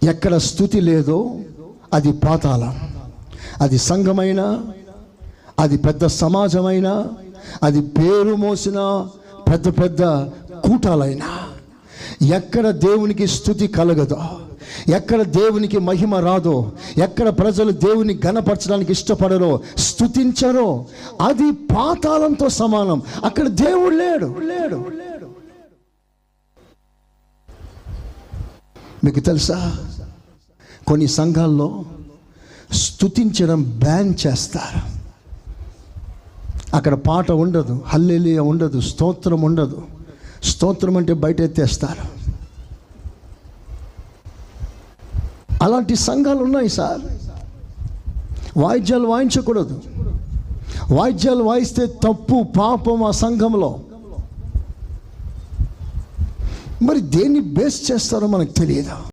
ఎక్కడ స్తుతి లేదో అది పాతాళం. అది సంఘమైనా, అది పెద్ద సమాజమైనా, అది పేరు మోసిన పెద్ద పెద్ద కూటాలైనా, ఎక్కడ దేవునికి స్తుతి కలగదో, ఎక్కడ దేవునికి మహిమ రాదో, ఎక్కడ ప్రజలు దేవుని ఘనపరచడానికి ఇష్టపడరో, స్తుతించరో, అది పాతాళంతో సమానం. అక్కడ దేవుడు లేడు. మీకు తెలుసా, కొన్ని సంఘాల్లో స్తుతించడం బ్యాన్ చేస్తారు. అక్కడ పాట ఉండదు, హల్లెలూయా ఉండదు, స్తోత్రం ఉండదు. స్తోత్రం అంటే బయట ఎత్తేస్తారు. అలాంటి సంఘాలు ఉన్నాయి సార్. వాయిద్యాలు వాయించకూడదు. వాయిద్యాలు వాయిస్తే తప్పు, పాపం ఆ సంఘంలో. మరి దేన్ని బేస్ చేస్తారో మనకు తెలియదు.